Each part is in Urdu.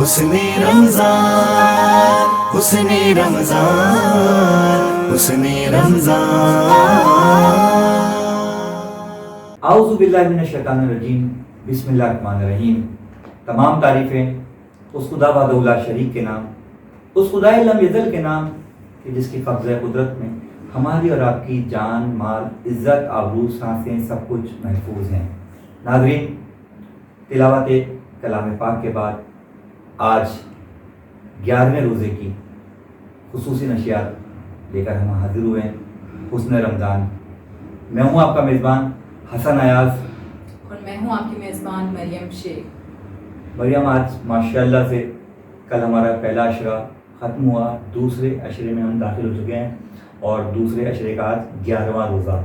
حسن رمضان حسن رمضان حسن رمضان. اعوذ باللہ من الشیطان الرجیم. بسم اللہ الرحمن الرحیم. تمام تعریفیں اس خدا وحدہ لا شریک کے نام، اس خدائے لم یزل کے نام کہ جس کی قبضہ قدرت میں ہماری اور آپ کی جان، مال، عزت، آبرو، سانسیں سب کچھ محفوظ ہیں. ناظرین، تلاوت کلام پاک کے بعد آج 11ویں روزے کی خصوصی نشریات لے کر ہم حاضر ہوئے ہیں. حسن رمضان. میں ہوں آپ کا میزبان حسن ایاز اور میں ہوں آپ کی میزبان مریم شیخ. مریم، آج ماشاءاللہ سے کل ہمارا پہلا عشرہ ختم ہوا، دوسرے عشرے میں ہم داخل ہو چکے ہیں اور دوسرے عشرے کا آج 11واں روزہ.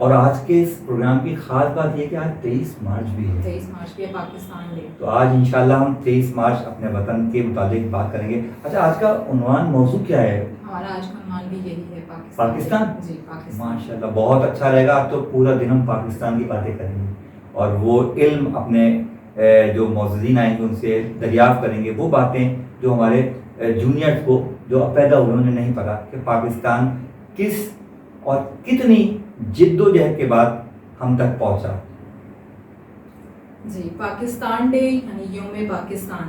اور آج کے اس پروگرام کی خاص بات یہ کہ آج 23 مارچ بھی ہے. 23 مارچ بھی ہے پاکستان ڈے. تو آج انشاءاللہ ہم 23 مارچ اپنے وطن کے متعلق بات کریں گے. اچھا، آج کا عنوان موضوع کیا ہے؟ ہمارا آج کا عنوان بھی یہی ہے، پاکستان. جی، پاکستان. ماشاءاللہ بہت اچھا رہے گا. آج تو پورا دن ہم پاکستان کی باتیں کریں گے اور وہ علم اپنے جو معززین آئیں گے ان سے دریافت کریں گے، وہ باتیں جو ہمارے جونیئرز کو جو پیدا ہوئے انہیں نہیں پتا کہ پاکستان کس اور کتنی جد و جہد کے بعد ہم تک پہنچا. جی، پاکستان ڈے یعنی یوم پاکستان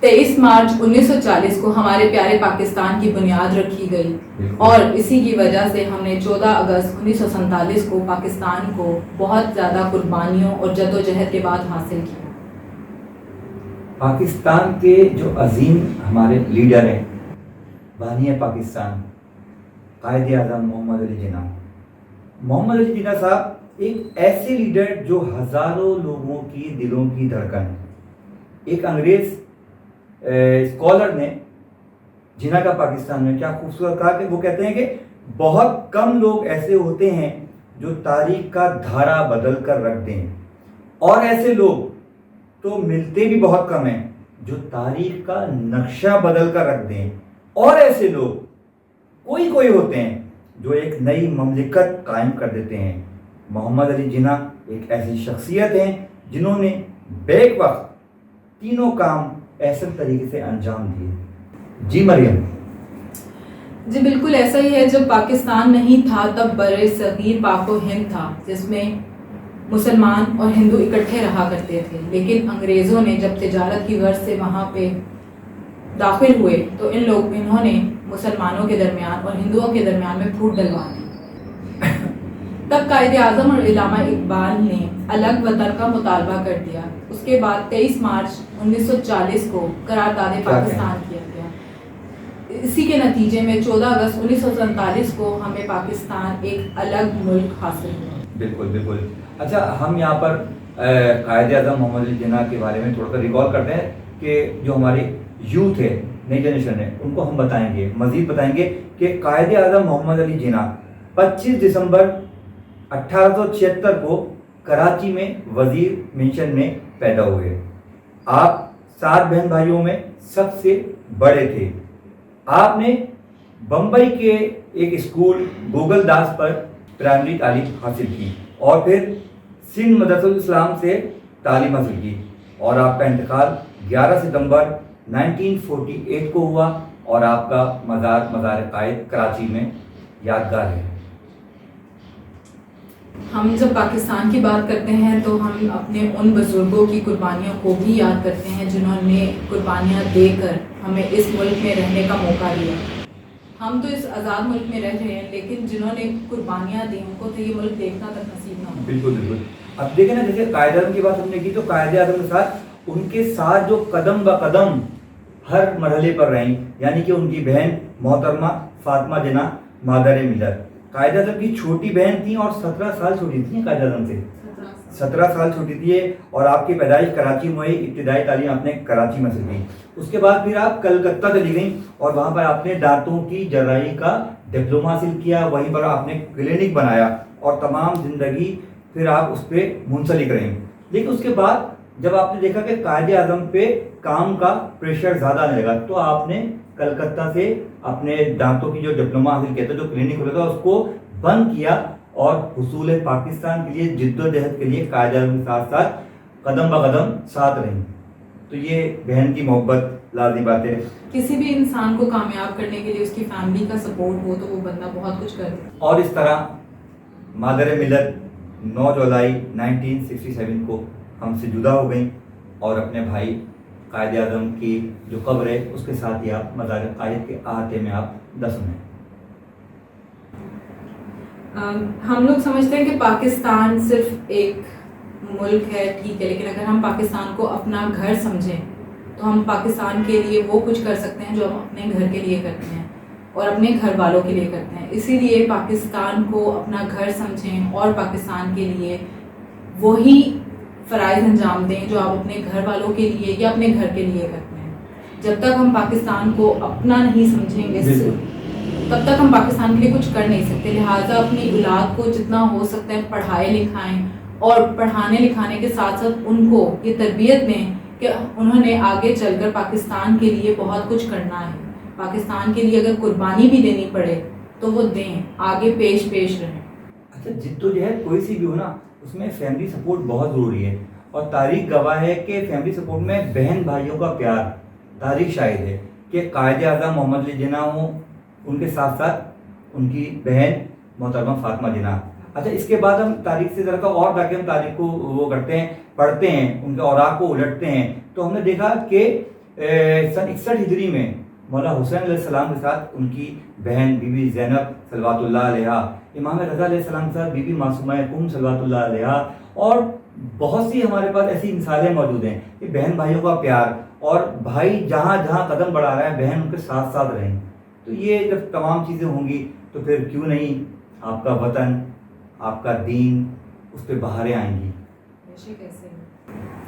23 مارچ 1940 کو ہمارے پیارے پاکستان کی بنیاد رکھی گئی اور اسی کی وجہ سے ہم نے 14 اگست 1947 کو پاکستان کو بہت زیادہ قربانیوں اور جد و جہد کے بعد حاصل کیا. پاکستان کے جو عظیم ہمارے لیڈر ہیں، بانی پاکستان قائد اعظم محمد علی جناح. محمد علی جناح صاحب ایک ایسے لیڈر جو ہزاروں لوگوں کی دلوں کی دھڑکن. ایک انگریز اسکالر نے جناح کا پاکستان میں کیا خوبصورت کہا کہ وہ کہتے ہیں کہ بہت کم لوگ ایسے ہوتے ہیں جو تاریخ کا دھارا بدل کر رکھ دیں، اور ایسے لوگ تو ملتے بھی بہت کم ہیں جو تاریخ کا نقشہ بدل کر رکھ دیں، اور ایسے لوگ کوئی ہوتے ہیں جو ایک نئی مملکت قائم کر دیتے ہیں. محمد علی جناح ایک ایسی شخصیت ہیں جنہوں نے بیک وقت تینوں کام احسن طریقے سے انجام دیے. جی مریم. جی بالکل ایسا ہی ہے. جب پاکستان نہیں تھا تب بر صغیر پاک و ہند تھا، جس میں مسلمان اور ہندو اکٹھے رہا کرتے تھے. لیکن انگریزوں نے جب تجارت کی غرض سے وہاں پہ داخل ہوئے تو انہوں نے مسلمانوں کے درمیان اور ہندوؤں کے درمیان میں پھوٹ ڈلوا دی. تب قائد اعظم اور علامہ اقبال نے الگ وطن کا مطالبہ کر دیا. اس کے بعد 23 مارچ 1940 کو قرارداد پاکستان کیا گیا. اسی کے نتیجے میں 14 اگست 1947 کو ہمیں پاکستان ایک الگ ملک حاصل ہوا. بالکل. اچھا، ہم یہاں پر قائد اعظم محمد علی جناح کے بارے میں تھوڑا سا ریکال کرتے ہیں کہ جو ہماری یوتھ ہے، نئی جنریشن ہے، ان کو ہم بتائیں گے، مزید بتائیں گے کہ قائد اعظم محمد علی جناح 25 دسمبر 1876 کو کراچی میں وزیر منشن میں پیدا ہوئے. آپ 7 بہن بھائیوں میں سب سے بڑے تھے. آپ نے بمبئی کے ایک اسکول گوگل داس پر پرائمری تعلیم حاصل کی اور پھر سندھ مدرسۃ الاسلام سے تعلیم حاصل کی، اور آپ کا انتقال 11 ستمبر 1948 کو ہوا اور آپ کا مزار قائد کراچی میں یادگار ہے. ہم جب پاکستان کی بات کرتے ہیں تو ہم اپنے ان بزرگوں کی قربانیوں کو بھی یاد کرتے ہیں جنہوں نے قربانیاں دے کر ہمیں اس ملک میں رہنے کا موقع دیا. ہم تو اس آزاد ملک میں رہ رہے ہیں، لیکن جنہوں نے قربانیاں دی ان کو تو یہ ملک دیکھنا تک نصیب نہ ہو. بالکل. اب دیکھیں نا، جیسے قائد اعظم کی بات ہم نے کی تو قائد اعظم کے ساتھ ان کے ساتھ جو قدم بقدم ہر مرحلے پر رہیں، یعنی کہ ان کی بہن محترمہ فاطمہ جناح مادر ملت قائد اعظم کی چھوٹی بہن تھیں اور 17 سال چھوٹی تھیں قائد اعظم سے. 17 سال چھوٹی تھی اور آپ کی پیدائش کراچی میں ہوئی. ابتدائی تعلیم آپ نے کراچی میں حاصل کی. اس کے بعد پھر آپ کلکتہ چلی گئیں اور وہاں پر آپ نے دانتوں کی جراحی کا ڈپلومہ حاصل کیا. وہیں پر آپ نے کلینک بنایا اور تمام زندگی پھر آپ اس پہ منسلک رہیں. لیکن اس کے بعد جب آپ نے دیکھا کہ قائد اعظم پہ کام کا پریشر زیادہ آنے لگا تو آپ نے کلکتہ سے اپنے دانتوں کی جو ڈپلومہ حاصل کیا تھا، جو کلینک کھولا تھا، اس کو بند کیا اور حصول پاکستان کے لیے جد و جہد کے لیے قائد اعظم کے ساتھ ساتھ قدم بقدم ساتھ رہیں. تو یہ بہن کی محبت لازمی بات ہے. کسی بھی انسان کو کامیاب کرنے کے لیے اس کی فیملی کا سپورٹ ہو تو وہ بندہ بہت کچھ کر دے. اور اس طرح مادر ملت 9 جولائی 1967 کو ہم سے جدا ہو گئیں اور اپنے بھائی قائد اعظم کی جو قبر ہے اس کے ساتھ ہی آپ مزار قائد کے احاطے میں آپ دفن ہیں. ہم لوگ سمجھتے ہیں کہ پاکستان صرف ایک ملک ہے، ٹھیک ہے، لیکن اگر ہم پاکستان کو اپنا گھر سمجھیں تو ہم پاکستان کے لیے وہ کچھ کر سکتے ہیں جو ہم اپنے گھر کے لیے کرتے ہیں اور اپنے گھر والوں کے لیے کرتے ہیں. اسی لیے پاکستان کو اپنا گھر سمجھیں اور پاکستان کے لیے وہی فرائض انجام دیں جو آپ اپنے گھر والوں کے لیے یا اپنے گھر کے لیے کرتے ہیں. جب تک ہم پاکستان کو اپنا نہیں سمجھیں گے تب تک ہم پاکستان کے لیے کچھ کر نہیں سکتے. لہٰذا اپنی اولاد کو جتنا ہو سکتا ہے پڑھائیں لکھائیں اور پڑھانے لکھانے کے ساتھ ساتھ ان کو یہ تربیت دیں کہ انہوں نے آگے چل کر پاکستان کے لیے بہت کچھ کرنا ہے. پاکستان کے لیے اگر قربانی بھی دینی پڑے تو وہ دیں، آگے پیش رہیں. اچھا، جدوجہد کوئی سی بھی ہو نا اس میں فیملی سپورٹ بہت ضروری ہے، اور تاریخ گواہ ہے کہ فیملی سپورٹ میں بہن بھائیوں کا پیار. تاریخ شاہد ہے کہ قائد اعظم محمد علی جناح ہوں، ان کے ساتھ ساتھ ان کی بہن محترمہ فاطمہ جناح. اچھا، اس کے بعد ہم تاریخ سے ذرا اور تاکہ ہم تاریخ کو وہ کرتے ہیں، پڑھتے ہیں، ان کے اوراق کو الٹتے ہیں، تو ہم نے دیکھا کہ سن 61 ہجری میں مولا حسین علیہ السلام کے ساتھ ان کی بہن بی بی زینب صلوات اللہ علیہا، امام رضا علیہ السلام کے ساتھ بی بی معصومہ کم صلوات اللہ علیہا، اور بہت سی ہمارے پاس ایسی مثالیں موجود ہیں کہ بہن بھائیوں کا پیار، اور بھائی جہاں جہاں قدم بڑھا رہا ہے بہن ان کے ساتھ ساتھ رہیں. تو یہ جب تمام چیزیں ہوں گی تو پھر کیوں نہیں آپ کا وطن، آپ کا دین، اس پہ بہاریں آئیں گی.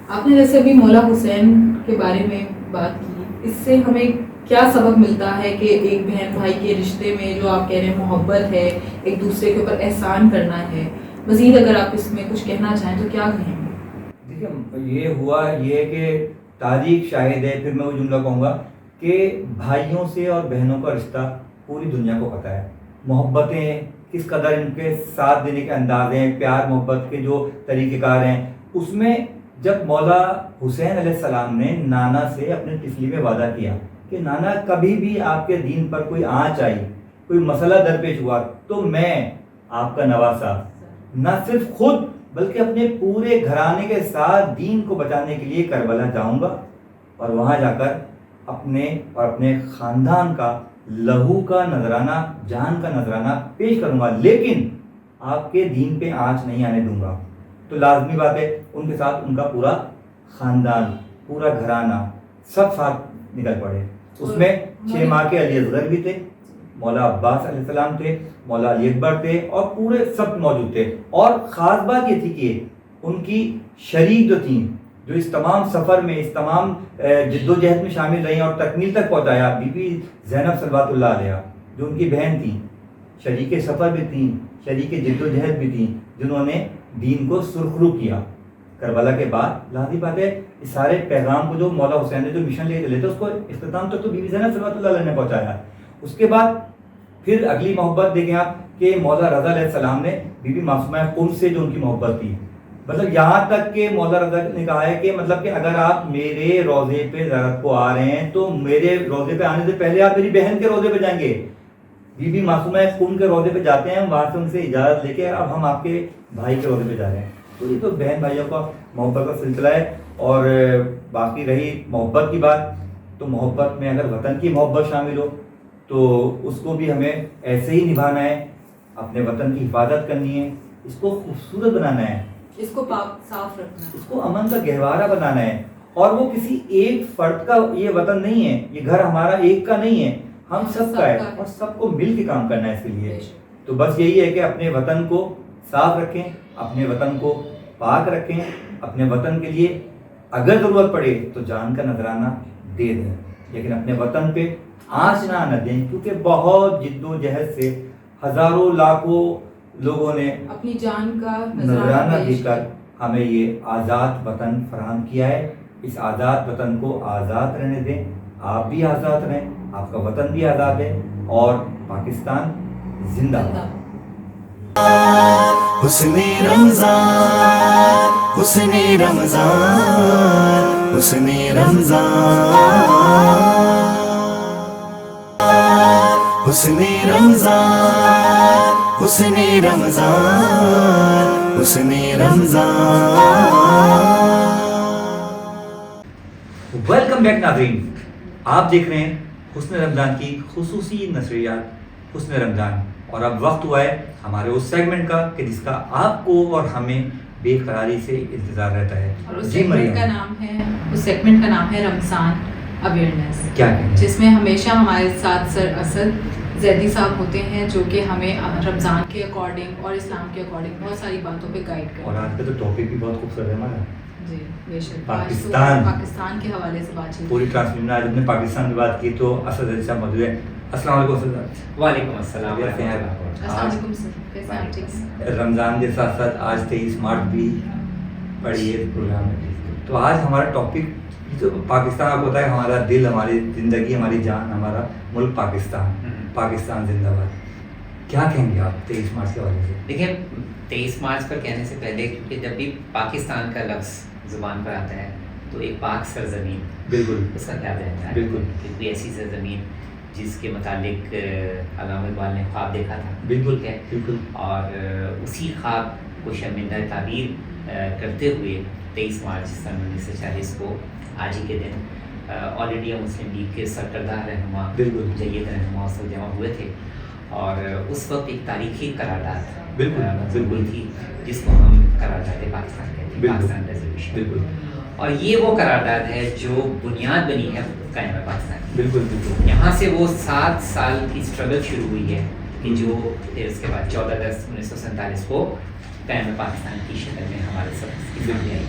آپ نے جیسے ابھی مولا حسین کے بارے میں بات کی، اس سے ہمیں کیا سبق ملتا ہے کہ ایک بہن بھائی کے رشتے میں جو آپ کہہ رہے ہیں محبت ہے، ایک دوسرے کے اوپر احسان کرنا ہے؟ مزید اگر آپ اس میں کچھ کہنا چاہیں تو کیا کہیں گے؟ دیکھیے، یہ ہوا یہ کہ تاریخ شاہد ہے، پھر میں وہ جملہ کہوں گا کہ بھائیوں سے اور بہنوں کا رشتہ پوری دنیا کو پتہ ہے. محبتیں کس قدر ان کے ساتھ دینے کے انداز ہیں، پیار محبت کے جو طریقہ کار ہیں، اس میں جب مولا حسین علیہ السلام نے نانا سے اپنے طفلی میں وعدہ کیا کہ نانا کبھی بھی آپ کے دین پر کوئی آنچ آئی، کوئی مسئلہ درپیش ہوا تو میں آپ کا نواسا نہ صرف خود بلکہ اپنے پورے گھرانے کے ساتھ دین کو بچانے کے لیے کربلا جاؤں گا اور وہاں جا کر اپنے اور اپنے خاندان کا لہو کا نذرانہ، جان کا نذرانہ پیش کروں گا، لیکن آپ کے دین پہ آنچ نہیں آنے دوں گا. تو لازمی بات ہے ان کے ساتھ ان کا پورا خاندان، پورا گھرانہ سب ساتھ نکل پڑے. اس میں 6 ماہ کے علی اصغر بھی تھے، مولا عباس علیہ السلام تھے، مولا علی اکبر تھے، اور پورے سب موجود تھے. اور خاص بات یہ تھی کہ ان کی شریک جو تھیں، جو اس تمام سفر میں، اس تمام جد و جہد میں شامل رہی اور تکمیل تک پہنچایا، بی بی زینب صلوات اللہ علیہا جو ان کی بہن تھیں، شریک سفر بھی تھیں، شریک جد و جہد بھی تھیں، جنہوں نے دین کو سرخرو کیا. کربلا کے بعد لازمی بات ہے اس سارے پیغام کو جو مولا حسین نے جو مشن لے چلے تھے اس کو اختتام تک تو بی بی زینب صلوات اللہ علیہ نے پہنچایا. اس کے بعد پھر اگلی محبت دیکھیں آپ کہ مولا رضا علیہ السلام نے بی بی معصومہ قم سے جو ان کی محبت تھی، مطلب یہاں تک کہ مولا رضا نے کہا ہے کہ مطلب کہ اگر آپ میرے روضے پہ زیارت کو آ رہے ہیں تو میرے روضے پہ آنے سے پہلے آپ میری بہن کے روضے پہ جائیں گے. بی بی معصومہ قم کے روضے پہ جاتے ہیں، وہاں سے ان سے اجازت لے کے اب ہم آپ کے بھائی کے روضے پہ جا رہے ہیں. تو یہ تو بہن بھائیوں کا محبت کا سلسلہ ہے. اور باقی رہی محبت کی بات، تو محبت میں اگر وطن کی محبت شامل ہو تو اس کو بھی ہمیں ایسے ہی نبھانا ہے، اپنے وطن کی حفاظت کرنی ہے، اس کو خوبصورت بنانا ہے، اس کو پاک صاف رکھنا ہے، اس کو امن کا گہوارہ بنانا ہے. اور وہ کسی ایک فرد کا یہ وطن نہیں ہے، یہ گھر ہمارا ایک کا نہیں ہے، ہم سب کا ہے اور سب کو مل کے کام کرنا ہے اس کے لیے. تو بس یہی ہے کہ اپنے وطن کو صاف رکھیں، اپنے وطن کو پاک رکھیں، اپنے وطن کے لیے اگر ضرورت پڑے تو جان کا نذرانہ دے دیں، لیکن اپنے وطن پہ آنچ نہ دیں، کیونکہ بہت جد و جہد سے ہزاروں لاکھوں لوگوں نے اپنی جان کا نذرانہ دے کر ہمیں یہ آزاد وطن فراہم کیا ہے. اس آزاد وطن کو آزاد رہنے دیں، آپ بھی آزاد رہیں، آپ کا وطن بھی آزاد ہے، اور پاکستان زندہ باد. حسن رمضان، حسن رمضان. حسن رمضان حسن رمضان حسن رمضان حسن رمضان. ویلکم بیک ناظرین، آپ دیکھ رہے ہیں حسن رمضان کی خصوصی نشریات حسن رمضان، اور اب وقت ہوا ہے ہمارے اس سیگمنٹ کا کہ جس کا آپ کو اور ہمیں بے قراری سے انتظار رہتا ہے. اور اس جی مریم، سیگمنٹ کا نام ہے رمضان اویئرنیس، کیا کہیں گے؟ جس میں ہمیشہ ہمارے ساتھ سر اسد زیدی صاحب ہوتے ہیں جو کہ ہمیں رمضان کے اکارڈنگ اور اسلام کے اکارڈنگ بہت ساری باتوں پہ گائیڈ کرتے ہیں. اور آج کا تو ٹاپک بھی بہت خوبصورت ہے ہمارا، جی بے شک. پاکستان کے حوالے سے بات چیت پوری ٹرانسمیشن میں آج ہم نے پاکستان کی بات کی تو اسد علی صاحب موجود ہے. السلام علیکم اسد صاحب. وعلیکم السلام. السلام علیکم سر، کیسے ہیں آپ؟ ٹھیک سے. رمضان کے ساتھ ساتھ آج 23 مارچ بھی پڑی ہے پروگرام میں، تو آج ہمارا ٹاپک جو پاکستان، آپ کو پتا ہے ہمارا دل، ہماری زندگی، ہماری جان، ہمارا ملک پاکستان. پاکستان زندہ باد. کیا کہیں گے آپ 23 مارچ کے حوالے سے؟ دیکھیں 23 مارچ پر کہنے سے پہلے، کیونکہ جب بھی پاکستان کا لفظ زبان پر آتا ہے تو ایک پاک سرزمین، بالکل اس کا کیا رہتا ہے؟ بالکل. کہ کوئی ایسی سرزمین جس کے متعلق علامہ اقبال نے خواب دیکھا تھا. بالکل ہے بالکل. اور اسی خواب کو شرمندہ تعبیر کرتے ہوئے 23 مارچ سن 1940 کو آج ہی کے دن آل انڈیا مسلم لیگ کے سرکردہ رہنما، بالکل جید رہنما اس وقت جمع ہوئے تھے، اور اس وقت ایک تاریخی قرارداد بالکل تھی جس کو ہم قرارداد پاکستان کہتے ہیں، پاکستان ریزولوشن. بالکل. اور یہ وہ قرارداد ہے جو بنیاد بنی ہے قائم پاکستان کی. بالکل بالکل. یہاں سے وہ 7 سال کی اسٹرگل شروع ہوئی ہے کہ جو پھر اس کے بعد 14 اگست 1947 کو قائم پاکستان کی شکل میں ہمارے سب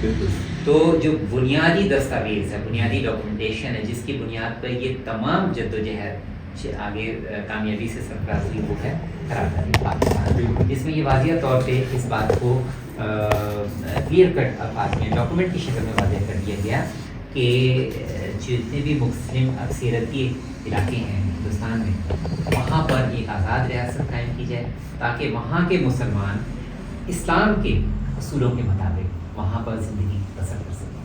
بالکل. تو جو بنیادی دستاویز ہے، بنیادی ڈاکومنٹیشن ہے، جس کی بنیاد پر یہ تمام جد و جہد آگے کامیابی سے سرفراز ہوئی، وہ ہے قرارداد پاکستان، جس میں یہ واضح طور پہ اس بات کو کلیئر کٹ الفاظ میں ڈاکومنٹ کی شکل میں واضح کر دیا گیا کہ جتنے بھی مسلم اکثریتی علاقے ہیں ہندوستان میں، وہاں پر ایک آزاد ریاست قائم کی جائے تاکہ وہاں کے مسلمان اسلام کے اصولوں کے مطابق وہاں پر زندگی بسر کر سکیں،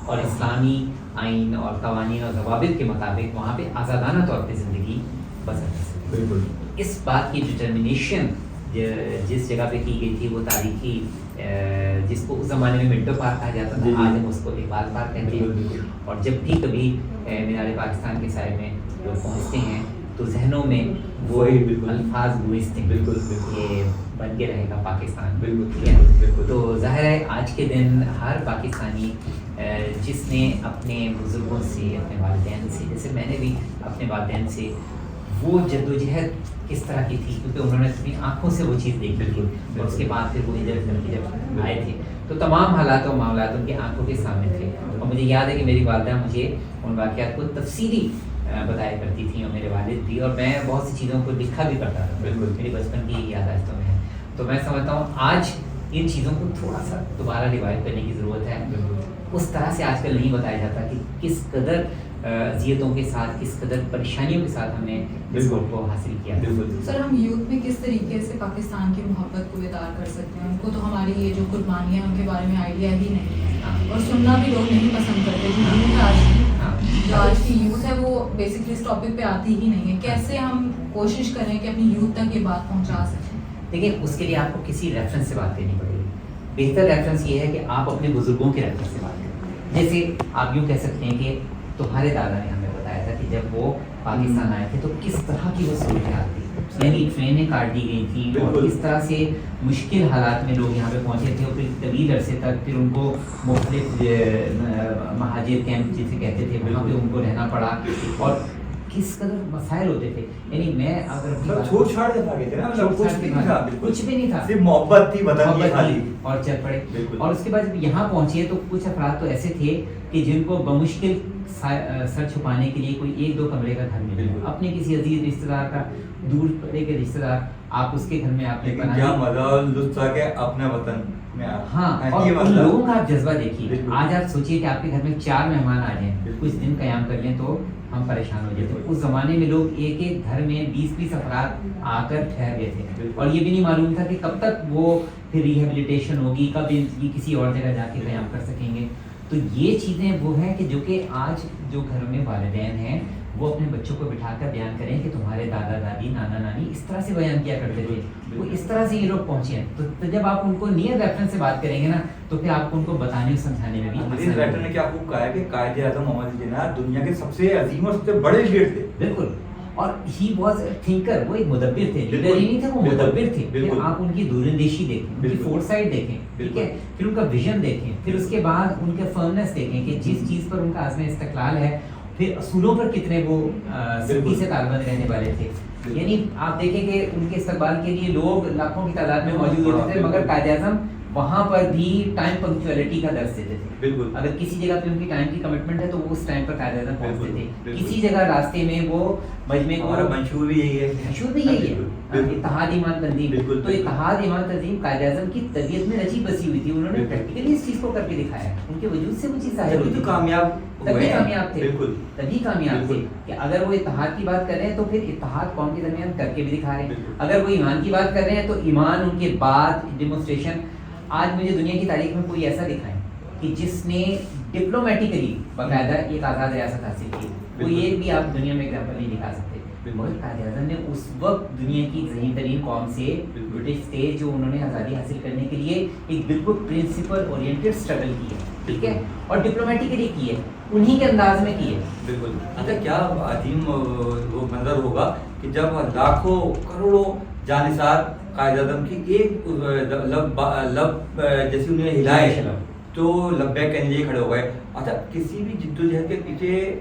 اور اسلامی آئین اور قوانین اور ضوابط کے مطابق وہاں پہ آزادانہ طور پہ زندگی بسر کر سکیں. بالکل. اس بات کی ڈٹرمنیشن جس جگہ پہ کی گئی تھی وہ تاریخی، جس کو اس زمانے میں منٹو پارک کہا جاتا تھا، آج ہم اس کو اقبال پارک کہتے ہیں. اور جب بھی کبھی مینار پاکستان کے سائے میں لوگ پہنچتے ہیں تو ذہنوں میں وہی الفاظ گونجتے ہیں، بالکل یہ بن کے رہے گا پاکستان. بالکل. تو ظاہر ہے آج کے دن ہر پاکستانی جس نے اپنے بزرگوں سے، اپنے والدین سے، جیسے میں نے بھی اپنے والدین سے وہ جد و جہد کس طرح کی تھی، کیونکہ انہوں نے اپنی آنکھوں سے وہ چیز دیکھی تھی، اور اس کے بعد پھر وہ ہجرت کر کے جب آئے تھے تو تمام حالات و معاملات ان کی آنکھوں کے سامنے تھے. اور مجھے یاد ہے کہ میری والدہ مجھے ان واقعات کو تفصیلی بتایا کرتی تھیں، اور میرے والد بھی، اور میں بہت سی چیزوں کو لکھا بھی کرتا تھا. بالکل میری بچپن کی یادداشتوں میں ہے. تو میں سمجھتا ہوں آج ان چیزوں کو تھوڑا سا دوبارہ ریوائو کرنے کی ضرورت ہے. اس طرح سے آج کل نہیں بتایا جاتا کہ کس قدر اذیتوں کے ساتھ، کس قدر پریشانیوں کے ساتھ ہم نے اس کو حاصل کیا. سر ہم یوتھ میں کس طریقے سے پاکستان کی محبت کو بیدار کر سکتے ہیں؟ ان کو تو ہماری یہ جو قربانیاں ہیں ان کے بارے میں آئیڈیا ہی نہیں ہے، اور سننا بھی لوگ نہیں پسند کرتے. جو آج کی یوتھ ہے وہ بیسکلی اس ٹاپک پہ آتی ہی نہیں ہے. کیسے ہم کوشش کریں کہ اپنی یوتھ تک یہ بات پہنچا سکیں؟ دیکھیں اس کے لیے آپ کو کسی ریفرنس سے بات کرنی پڑے گی. بہتر ریفرنس یہ ہے کہ آپ اپنے بزرگوں کے ریفرنس سے بات کریں. جیسے آپ یوں کہہ سکتے ہیں کہ تمہارے دادا نے ہمیں بتایا تھا کہ جب وہ پاکستان آئے تھے تو کس طرح کی وہ صورتحال تھی، یعنی ٹرینیں کاٹ دی گئی تھیں، اور کس طرح سے مشکل حالات میں لوگ یہاں پہ پہنچے تھے، اور پھر طویل عرصے تک پھر ان کو مختلف مہاجر کیمپ جسے کہتے تھے وہاں پہ ان کو رہنا پڑا، اور کس قدر مسائل ہوتے تھے. یعنی میں اگر چھوڑ چھاڑ کے بھاگے تھے نا، کچھ بھی نہیں تھا، صرف محبت تھی، وطن کی خالی، اور چل پڑے. اور اس کے بعد جب یہاں پہنچے تو کچھ افراد تو ایسے تھے کہ جن کو بمشکل سر چھپانے کے لیے کوئی 1-2 کمرے کا گھر ملے، اپنے کسی عزیز رشتہ دار کا، دور پڑے کے رشتہ دار، آپ اس کے گھر میں آپ نے بنا کیا مزہ لطف آ کے اپنے وطن میں. ہاں، اور ان لوگوں کا آپ جذبہ دیکھیے. آج آپ سوچیے کہ آپ کے گھر میں 4 مہمان آ جائیں، کچھ دن قیام کر لیں تو ہم پریشان ہو جاتے. اس زمانے میں لوگ ایک گھر میں 20 افراد آ کر ٹھہر گئے تھے، اور یہ بھی نہیں معلوم تھا کہ کب تک وہ پھر ریہیبلیٹیشن ہوگی، کب یہ کسی اور جگہ جا کے قیام کر سکیں گے. تو یہ چیزیں وہ ہیں کہ جو کہ آج جو گھروں میں والدین ہیں وہ اپنے بچوں کو بٹھا کر بیان کریں کہ تمہارے دادا دادی نانا نانی اس طرح سے بیان کیا کرتے تھے, وہ اس طرح سے یہ لوگ پہنچے ہیں. تو جب آپ ان کو نیئر ریفرنس سے بات کریں گے نا تو پھر آپ کو ان کو بتانے اور سمجھانے میں بھی ریٹر نے کیا خوب کہا ہے کہ قائد اعظم محمد علی جناح دنیا کے سب سے عظیم اور سب سے بڑے لیڈر تھے. بالکل, اور ہی واز اے تھنکر, وہ ایک مدبر تھے, لیڈر ہی نہیں تھے, وہ مدبر تھے. پھر آپ ان کی دور اندیشی دیکھیں, ان کی فور سائٹ دیکھیں, ٹھیک ہے, پھر ان کا ویژن دیکھیں, پھر اس کے بعد ان کے فرمنس دیکھیں کہ جس چیز پر ان کا عزم استقلال ہے, پھر اصولوں پر کتنے وہ سختی سے کاربند رہنے والے تھے. یعنی آپ دیکھیں کہ ان کے استقبال کے لیے لوگ لاکھوں کی تعداد میں موجود ہوتے تھے, مگر قائد اعظم وہاں پر بھی ٹائم پنکچوئلٹی کا درس دیتے تھے. بالکل, اگر کسی جگہ پہ ان کی ٹائم کی کمٹمنٹ ہے تو وہ اس ٹائم پر قائد اعظم پہنچتے تھے. کسی جگہ راستے میں وہ مجمع کو منشور بھی یہی ہے, منشور بھی یہی ہے, اتحاد ایمان تنظیم. تو اتحاد ایمان تنظیم قائد اعظم کی طبیعت میں رچی بسی ہوئی تھی, انہوں نے پریکٹیکلی اس چیز کو کر کے دکھایا, ان کے وجود سے وہ چیز ظاہر ہوئی, تبھی کامیاب تھے. تبھی کامیاب تھے کہ اگر وہ اتحاد کی بات کر رہے ہیں تو پھر اتحاد قوم کے درمیان کر کے بھی دکھا رہے ہیں. اگر وہ ایمان کی بات کر رہے ہیں تو ایمان ان کے بعد ڈیمونسٹریشن. آج مجھے دنیا کی تاریخ میں کوئی ایسا دکھائیں کہ جس نے ڈپلومیٹکلی باقاعدہ ایک آزاد ریاست حاصل کی, کوئی ایک بھی آپ دنیا میں ایگزامپل نہیں دکھا سکتے. مگر قائد اعظم نے اس وقت دنیا کی ذہین ترین قوم سے برٹش سے جو انہوں نے آزادی حاصل کرنے کے لیے ایک بالکل پرنسپل اورینٹڈ اسٹرگل کی ہے, ٹھیک ہے, اور ڈپلومیٹکلی کی ہے, انہی کے انداز میں کی ہے. بالکل. اچھا, کیا عظیم وہ منظر ہوگا کہ جب لاکھوں کروڑوں جانثار قائد اعظم کی ایک لب جیسے انہیں ہلائے تو لبیک کہنے لیے کھڑے ہو گئے. اچھا, کسی بھی جدوجہد کے پیچھے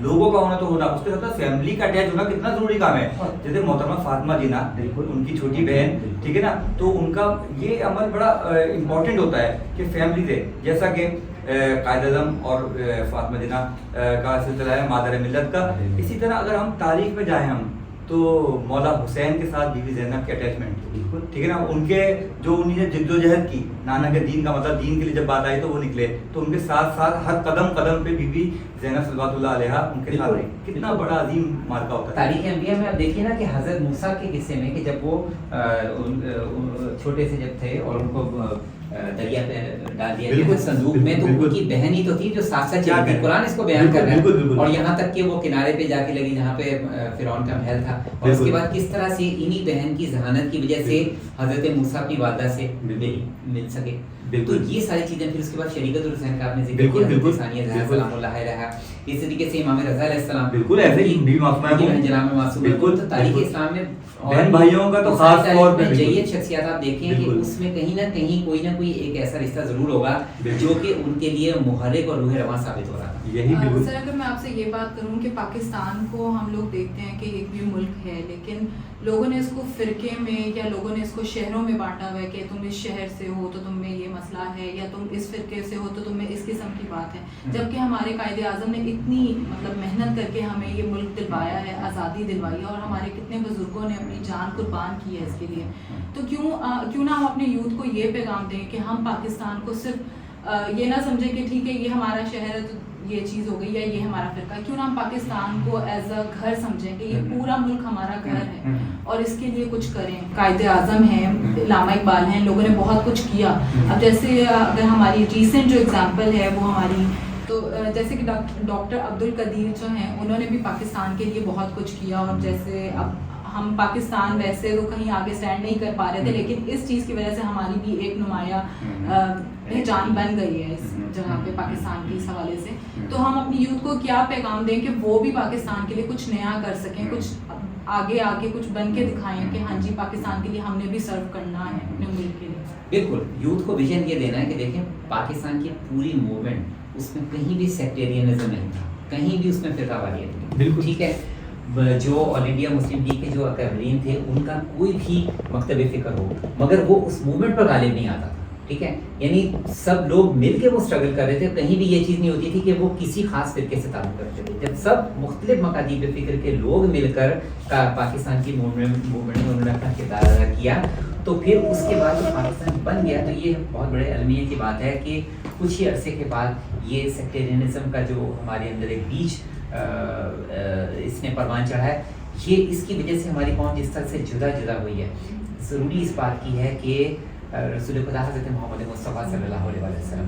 لوگوں کا ہونا تو ہونا, اس کے ساتھ فیملی کا اٹیچ ہونا کتنا ضروری کام ہے. جیسے محترمہ فاطمہ جینا, ان کی چھوٹی بہن, ٹھیک ہے نا, تو ان کا یہ عمل بڑا امپورٹنٹ ہوتا ہے کہ فیملی سے, جیسا کہ قائد اعظم اور فاطمہ جینا کا سلسلہ ہے مادر ملت کا. اسی طرح اگر ہم تاریخ میں جائیں ہم تو مولا حسین کے ساتھ بی بی زینب کے اٹیچمنٹ, ٹھیک ہے نا, ان کے جو انہیں نے جد و جہد کی نانا کے دین کا مطلب دین کے لیے جب بات آئی تو وہ نکلے, تو ان کے ساتھ ساتھ ہر قدم قدم پہ بی بی زینب صلوات اللہ علیہا ان کے ساتھ رہی. کتنا بڑا عظیم مارکا ہوتا ہے تاریخ انبیاء میں. آپ دیکھیے نا کہ حضرت موسیٰ کے قصے میں کہ جب وہ چھوٹے سے جب تھے اور ان کو دریا پہ ڈال دیا گیا صندوق میں, تو ان کی بہن ہی تو تھی جو ساتھ ساتھ چل رہی. قرآن اس کو بیان کر رہا ہے, اور یہاں تک کہ وہ کنارے پہ جا کے لگی جہاں پہ فرعون کا محل تھا, اور اس کے بعد کس طرح سے انہی بہن کی ذہانت کی وجہ سے حضرت موسیٰ اپنی والدہ سے مل سکے. تو یہ ساری چیزیں, پھر اس کے بعد شریکت الحسین کا آپ نے ذکر کیا, ثانیہ زہرا سلام اللہ علیہا, اس طریقے سے امام رضا علیہ السلام, بالکل ایسے ہی بی معصومہ ہے, جناب معصوم. بالکل, تو تاریخ اسلام میں بہن بھائیوں کا تو خاص طور پہ جید شخصیات آپ دیکھیں کہ اس میں کہیں نہ کہیں کوئی نہ کوئی ایک ایسا رشتہ ضرور ہوگا جو کہ ان کے لیے محرک اور روح رواں ثابت ہو رہا. یہی بالکل. سر, اگر میں آپ سے یہ بات کروں کہ پاکستان کو ہم لوگ دیکھتے ہیں کہ ایک بھی ملک ہے, لیکن لوگوں نے اس کو فرقے میں یا لوگوں نے اس کو شہروں میں بانٹا ہوا ہے کہ تم اس شہر سے ہو تو تم میں یہ مسئلہ ہے, یا تم اس فرقے سے ہو تو تم میں اس قسم کی بات ہے. جبکہ ہمارے قائد اعظم نے اتنی مطلب محنت کر کے ہمیں یہ ملک دلوایا ہے, آزادی دلوائی ہے, اور ہمارے کتنے بزرگوں نے اپنی جان قربان کی ہے اس کے لیے. تو کیوں نہ ہم اپنے یوتھ کو یہ پیغام دیں کہ ہم پاکستان کو صرف یہ نہ سمجھیں کہ ٹھیک ہے یہ ہمارا شہر ہے تو یہ چیز ہو گئی, یا یہ ہمارا فرقہ. کیوں نہ ہم پاکستان کو ایز اے گھر سمجھیں کہ یہ پورا ملک ہمارا گھر ہے, اور اس کے لیے کچھ کریں. قائد اعظم ہیں, علامہ اقبال ہیں, لوگوں نے بہت کچھ کیا. اب جیسے اگر ہماری ریسنٹ جو اگزامپل ہے وہ ہماری, تو جیسے کہ ڈاکٹر عبدالقدیر جو ہیں, انہوں نے بھی پاکستان کے لیے بہت کچھ کیا. اور جیسے اب ہم پاکستان ویسے تو کہیں آگے اسٹینڈ نہیں کر پا رہے تھے, لیکن اس چیز کی وجہ سے ہماری بھی ایک نمایاں پہچان بن گئی ہے اس جگہ پہ پاکستان کے اس حوالے سے. تو ہم اپنی یوتھ کو کیا پیغام دیں کہ وہ بھی پاکستان کے لیے کچھ نیا کر سکیں, کچھ آگے کچھ بن کے دکھائیں کہ ہاں جی پاکستان کے لیے ہم نے بھی سرو کرنا ہے اپنے ملک کے لیے. بالکل, یوتھ کو ویژن یہ دینا ہے کہ دیکھیں پاکستان کی پوری موومنٹ اس میں کہیں بھی سیکٹیرینزم نہیں تھا, کہیں بھی اس میں فرقہ واریت نہیں. بالکل ٹھیک ہے, جو آل انڈیا مسلم لیگ کے جو اکابرین تھے ان کا کوئی بھی مکتب فکر ہو, مگر وہ اس موومنٹ پر غالب نہیں آتا تھا. ٹھیک ہے, یعنی سب لوگ مل کے وہ اسٹرگل کر رہے تھے, کہیں بھی یہ چیز نہیں ہوتی تھی کہ وہ کسی خاص فرقے سے تعلق کرتے تھے. جب سب مختلف مکاتیب فکر کے لوگ مل کر پاکستان کی موومنٹ میں انہوں نے اپنا کردار ادا کیا, تو پھر اس کے بعد جب پاکستان بن گیا تو یہ بہت بڑے المیہ کی بات ہے کہ کچھ ہی عرصے کے بعد یہ سیکٹیرینزم کا جو ہمارے اندر ایک بیج اس نے پروان چڑھا ہے, یہ اس کی وجہ سے ہماری قوم جس طرح سے جدا ہوئی ہے. ضروری اس بات کی ہے کہ رسول خدا حضرت محمد مصطفیٰ صلی اللہ علیہ وسلم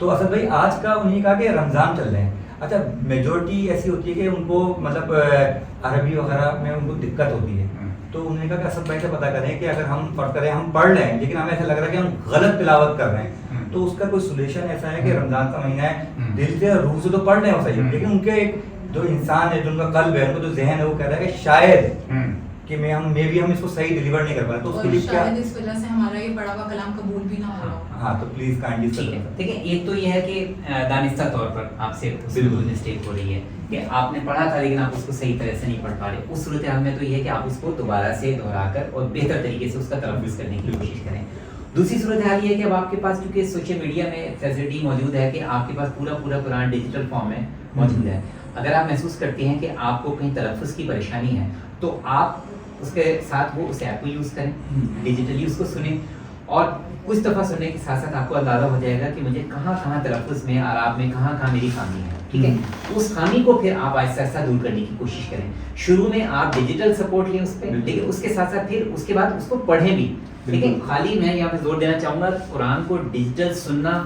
تو اسد بھائی آج کا انہوں نے کہا کہ رمضان چل رہے ہیں. اچھا میجورٹی ایسی ہوتی ہے کہ ان کو مطلب عربی وغیرہ میں ان کو دقت ہوتی ہے, تو انہوں نے کہا کہ اسد بھائی سے پتہ کریں کہ اگر ہم فرض کریں ہم پڑھ رہے ہیں لیکن ہمیں ایسا لگ رہا ہے کہ ہم غلط تلاوت کر رہے ہیں, تو اس کا کوئی سولوشن ایسا ہے کہ رمضان کا مہینہ ہے, دل سے روح سے تو پڑھ رہے ہیں وہ صحیح, لیکن ان کے ایک جو انسان ہے جو ان کا قلب ہے, ان کا جو ذہن ہے, وہ کہہ رہا ہے کہ شاید کہ ہم اس کو صحیح ڈیلیور نہیں کر پا رہے, تو اس کے لیے کیا شاید اس وجہ سے ہمارا یہ پڑھا ہوا کلام قبول بھی نہ ہو رہا. ہاں تو پلیز کائنڈلی ٹھیک ہے. دیکھیں ایک تو یہ ہے کہ دانستہ طور پر آپ سے بالکل مسٹیک ہو رہی ہے کہ آپ نے پڑھا تھا لیکن آپ اس کو صحیح طرح سے نہیں پڑھ پا رہے. اس صورتحال میں تو یہ ہے کہ آپ اس کو دوبارہ سے دہرا کر اور بہتر طریقے سے اس کا تلفظ کرنے کی کوشش کریں. دوسری صورتحال یہ ہے کہ اب آپ کے پاس چونکہ سوشل میڈیا میں فیسلٹی موجود ہے کہ آپ کے پاس پورا قرآن ڈیجیٹل فارم میں موجود ہے. اگر آپ محسوس کرتے ہیں کہ آپ کو کہیں تلفظ کی پریشانی ہے تو آپ اس کے ساتھ وہ اس ایپ کو یوز کریں, ڈیجیٹلی اس کو سنیں, اور کچھ دفعہ سننے کے ساتھ ساتھ آپ کو اندازہ ہو جائے گا کہ مجھے کہاں کہاں تلفظ میں اعراب میں کہاں کہاں میری خامی ہے. ٹھیک ہے, اس خامی کو پھر آپ آہستہ آہستہ دور کرنے کی کوشش کریں. شروع میں آپ ڈیجیٹل سپورٹ لیں اس پہ, لیکن اس کے ساتھ ساتھ پھر اس کے بعد اس کو پڑھیں بھی. لیکن خالی میں یہاں پہ زور دینا چاہوں گا قرآن کو ڈیجیٹل سننا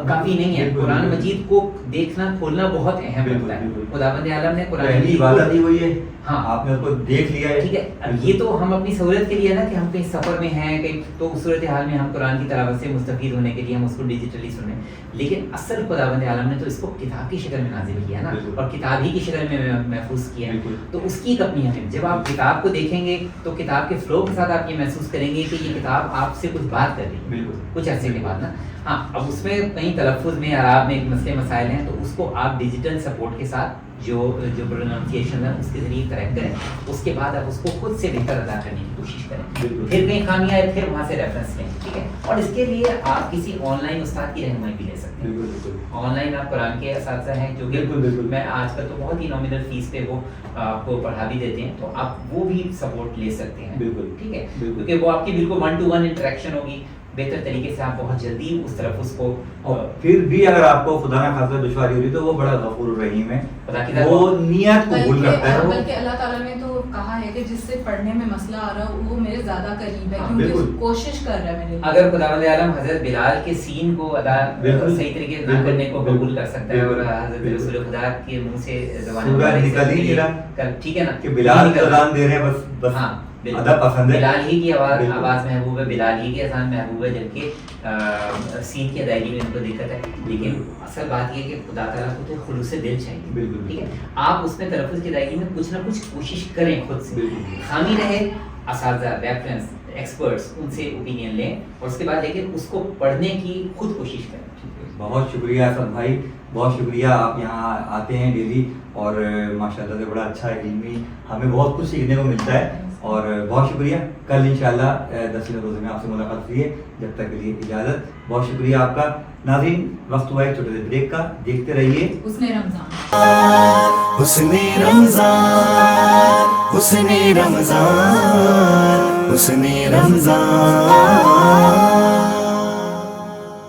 کافی نہیں ہے, قرآن مجید کو دیکھنا کھولنا بہت اہم ہوتا ہے. خداوند عالم نے قرآن مجید عبادت ہی وہی ہے, ہاں آپ نے اس کو دیکھ لیا ہے. ٹھیک ہے, اب یہ تو ہم اپنی سہولت کے لیے نا کہ ہم کہیں سفر میں ہیں کہیں, تو اس صورتحال میں ہم قرآن کی تلاوت سے مستفید ہونے کے لیے ہم اس کو ڈیجیٹلی سنیں. لیکن اصل خداوند عالم نے تو اس کو کتاب کی شکل میں نازل کیا نا, اور کتاب ہی کی شکل میں محفوظ کیا. تو اس کی ایک اپنی اہمیت, جب آپ کتاب کو دیکھیں گے تو کتاب کے فلو کے ساتھ آپ یہ محسوس کریں گے کہ یہ کتاب آپ سے کچھ بات کر رہی ہے کچھ عرصے کے بعد نا. ہاں اب اس میں کئی تلفظ میں اعراب میں مسئلے مسائل ہیں, تو اس کو آپ ڈیجیٹل سپورٹ کے ساتھ جو پروننسیشن ہے اس کے ذریعے کریکٹ کریں. اس کے بعد آپ اس کو خود سے بہتر ادا کرنے کی کوشش کریں. پھر کہیں خامیاں آئے پھر وہاں سے ریفرنس لیں. ٹھیک ہے, اور اس کے لیے آپ کسی آن لائن استاد کی رہنمائی بھی لے سکتے ہیں. آن لائن آپ قرآن کے اساتذہ ہیں جو کہ میں آج کل تو بہت ہی نامنل فیس پہ وہ آپ کو پڑھا بھی دیتے ہیں, تو آپ وہ بھی سپورٹ لے سکتے ہیں. ٹھیک ہے, کیونکہ وہ آپ کی بالکل 1-to-1 انٹریکشن ہوگی, بہتر طریقے سے آپ بہت جلدی اس طرف اس کو. اور پھر بھی اگر آپ کو خدا نہ خاصہ دشواری ہو رہی تو وہ بڑا غفور الرحیم ہے, وہ نیت قبول کرتا ہے. بلکہ اللہ تعالیٰ نے تو کہا ہے کہ جس سے پڑھنے میں مسئلہ آ رہا ہے وہ میرے زیادہ قریب ہے, کیونکہ کوشش کر رہا ہے میرے لیے. اگر خداوند عالم حضرت بلال کے سین کو ادا صحیح طریقے سے نہ کرنے کو قبول کر سکتا ہے, اور حضرت رسول خدا کے منہ سے زبان نکل ہی نہیں رہا, ٹھیک ہے نا, کہ بلال اذان دے رہے ہیں بس ہاں ادب پسند ہے, بلال ہی کی آواز محبوب ہے, بلال ہی کی اذان محبوب ہے, جبکہ سین کی ادائیگی میں ان کو دقت ہے. لیکن اصل بات یہ ہے کہ خدا تعالیٰ کو تو خلوص دل چاہیے. ٹھیک ہے, آپ اس میں تلفظ کی ادائیگی میں کچھ نہ کچھ کوشش کریں خود سے. خامی رہے اساتذہ ریفرنس ایکسپرٹس ان سے اوپینین لیں, اور اس کے بعد لیکن اس کو پڑھنے کی خود کوشش کریں. بہت شکریہ اسد بھائی, بہت شکریہ. آپ یہاں آتے ہیں ڈیلی اور ماشاءاللہ سے بڑا اچھا علمی ہمیں بہت کچھ سیکھنے کو ملتا ہے, اور بہت شکریہ. کل انشاءاللہ 10ویں روزے میں آپ سے ملاقات ہوئی ہے, جب تک کے لیے اجازت. بہت شکریہ آپ کا. ناظرین وقت ہوا ہے چھوٹے سے بریک کا, دیکھتے رہیے حسن رمضان. حسن رمضان, حسن رمضان, حسن رمضان.